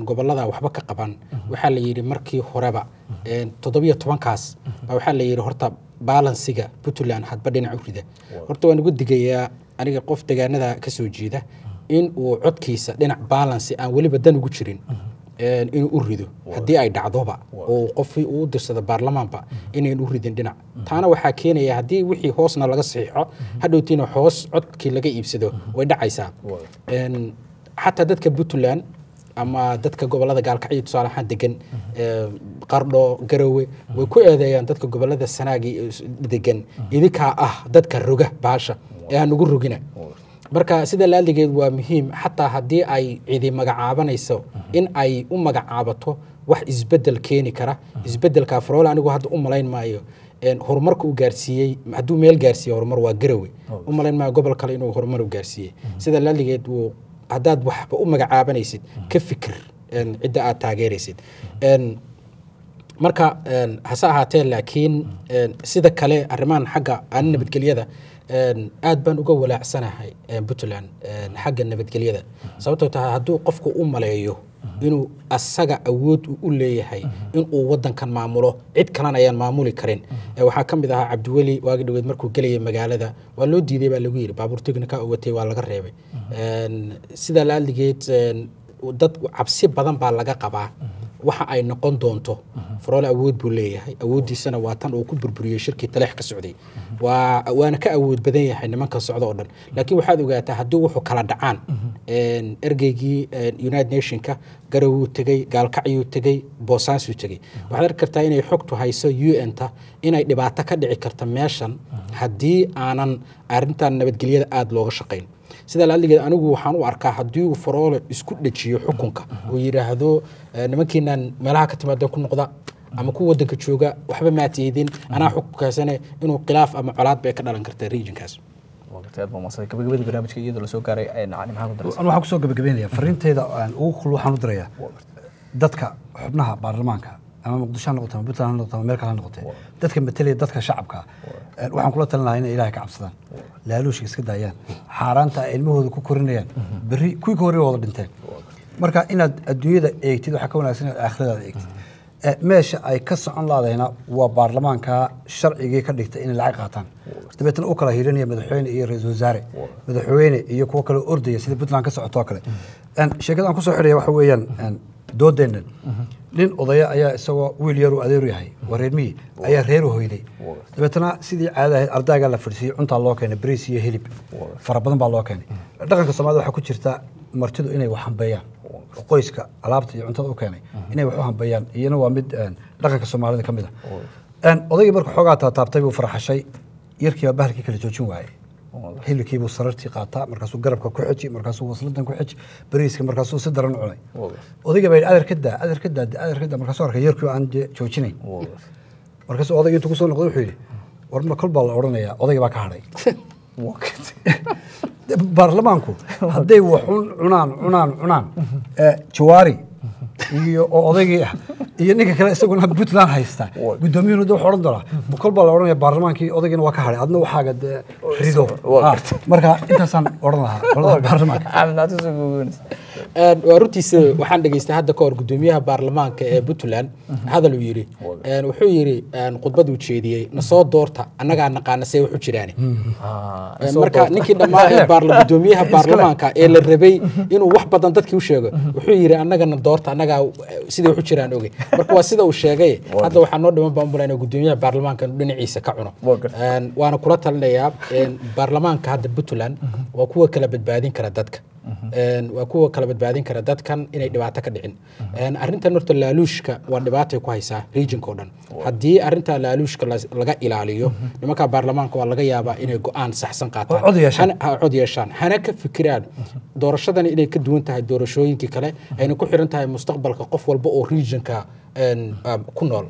gobolada waxba ka qaban waxa la yiri markii horeba 17 kaas waxa la yiri horta balansiga Puntland hadba dhinac u rida horta waan ugu digayaa aniga qof deegaanada ka soo jeeda in uu codkiisa dhinac balance aan waliba dan ugu jirin in uu rido hadii ay dhacdoba oo qof uu dirsada baarlamaanka inay u ridin dhinac taana waxa keenaya hadii wixii hoosna laga saxiixo hadhowtiina hoos codkii laga iibsado way dhacaysaa hatta dadka Puntland ama dadka gobolada gaalkacyo tusaalahan degan qardho garowe way ku eedeeyaan dadka gobolada sanaagi degan idinka dadka roga baasha ee aan ugu rogina marka sida la aligeed waa muhiim hatta hadii ay cidi magacaabanayso in ay u magacaabato wax isbedel keeni kara isbedelka Farool anigu hadda u malayn maayo horumarka uu gaarsiiyay haduu meel gaarsiiyo horumar waa garowe u malayn maayo gobol kale inuu horumar u gaarsiiyay sida la aligeed haddaad waxba u magacaabanaysid ka fikir cidda aad taageeraysid marka hasa ahaatee laakiin sida kale arrimahan xagga aan nabadgelyada aad baan uga walaacsanahay Puntland xagga nabadgelyada sababtoo tahay hadduu qofku u maleeyo inuu asaga awood u leeyahay in uu wadankan maamulo cid kalena ayaan maamuli karin waxa kamid ah Cabdiweli waagi dhaweed markuu galay magaalada waa loo diiday baa lagu yiri baabuur technica oo watay waa laga reebay sida la aligeed dad cabsi badan baa laga qabaa waxa ay noqon doonto Farool awood buu leeyahay awoodiisana waa tan uu ku burburiyay shirkii taleex ka socday waana ka awood badan yahay nimanka socdo oo dhan laakiin waxaad ogaataa hadii wuxuu kala dhacaan ergeygii United Nationka garow tagay gaalkacyo tagay Boosaaso tagay waxaad arkartaa inay xogtu hayso UN-ta inay dhibaato ka dhici karto meeshan hadii aanan arintan nabadgelyada aad looga shaqeyn sida la aligeed anigu waxaan u arkaa hadii uu Farool isku dhajiyo xukunka oo yiraahdo nimankiinan meelaha ka timaada ku noqda ama ku wadanka jooga waxba ma tiidin ana xukunkaasana inuu khilaaf ama colaad bay ka dhalan kartaa regionkaas waqtiyaad ma masay gabagabada barnaamijka iyadoo la soo gaaray ay maxaa ku darsan waxaan ku soo gabagabeynaya fariinteeda aan ugu khul waxaan u dirayaa dadka xubnaha baarlamaanka ama Muqdisho noqoto Puntland noqoto meel kale noqoto dadka metelay dadka shacabka waxaan kula talinayaa in Ilaahay ka cabsadaan laaluush iska daayaan xaaraanta ilmahooda ku korinayaan bari kuwii hore wada dhinteen marka inaad adduunyada eegtid waxa ka wanaagsan inaad aakhirada eegtid meesha ay ka socon laadayna waa baarlamaanka sharciga ka dhigtay in lacag qaataan dabeetana u kala hiirinaya madaxweyne iyo ra'iisul wasaare madaxweyne iyo kuwa kale ordaya sida Puntland ka socoto kale sheekada aan ku soo xiraya waxa weeyaan doodeenan nin odaya ayaa isagoo wiil yar u adeer yahay wareermi ayaa reer u hoyday dabeetana sidii caadahay ardayga la fadhiyay cunta loo keenay bariis iyo hilib fara badan baa loo keenay dhaqanka Soomaaliya waxa ku jirta martidu inay wax hanbeeyaan qoyska alaabta iyo cuntada u keenay inay wax u hanbeeyaan iyana waa mid dhaqanka Soomaalida kamid ah odayga markuu xogaa taabtay buu farxashay yarkii bahalkii kala joojin waayay hilibkii buu sarartii qaataa markaasuu garabka ku xiji markaasuu wasladan ku xiji bariiska markaasuu si daran cunay odayga bay adeerkada markaasuu arkay yarkii aan joojinay markaasuu odayga intuu ku soo noqday wuxuu yiri warma kol baa la oranayaa odayga baa ka haray baarlamaanku haday waxun cunaan jawaari iyo odaygii iyo ninka kale isaguna Puntland haysta gudoomiyuhu wuxuu oran doonaa bukol baa la oranayaa baarlamaankii odaygina waa ka haray adna waxaaga rido marka intaasan oran lahaa baarlamaanka aamnaatu soo gogoonaysa runtiisa waxaan dhageystay hadda ka hor gudoomiyaha baarlamaanka ee Puntland hadal uu yiri wuxuu yiri khudbad uu jeediyay na soo doorta annaga naqaana say wuxuu jiraani marka ninkii dhamaa ee gudoomiyaha baarlamaanka ee la rabay inuu wax badan dadkii u sheego wuxuu yiri annaga na doorta annaga sidii wuxuu jiraan ogay marka waa sida uu sheegay hadda waxaan noo dhiman baan bulayna gudoomiyaha baarlamaanka dhinaciisa ka cuno waana kula talinayaa baarlamaanka hadda Puntland waa kuwa kala badbaadin kara dadka waa kuwa kala badbaadin kara dadkan inay dhibaato ka dhicin arintan horta laaluushka waa dhibaato ku haysa regionka oo dhan hadii arinta laaluushka laga ilaaliyo nimanka baarlamaanka waa laga yaabaa inay go'aan saxsan qaataan cod yeeshaan hana ka fikiraan doorashadan inay ka duwan tahay doorashooyinkii kale ayna ku xiran tahay mustaqbalka qof walba oo regionka ku nool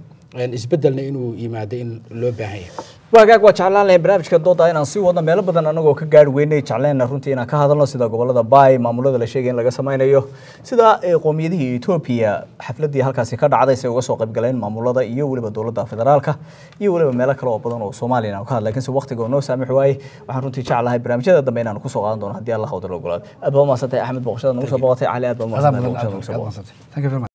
isbedelna inuu yimaado in loo baahan yahay waagaag waa jeclaan lahayn barnaamijka dooda inaan sii wadno meelo badan anagoo ka gaari weynay jecleenna runtii inaan ka hadalno sida gobolada baay maamulada la sheegay in laga samaynayo sida qoomiyadihii Ethiopia xafladii halkaasi ka dhacday si uga soo qayb galeen maamulada iyo waliba dowladda federaalka iyo waliba meelo kale oo badan oo Soomaaliya ka hadlay laakiin waqtiga oo noo saamix waayay waxaan runtii jeclahay barnaamijyada dambe inaan ku soo qaadan doono haddii Allah wada ogolaado aad baa maasantay Axmed Boqoshada nagu soo boqotay cali aad baa maasantay Thank you very much.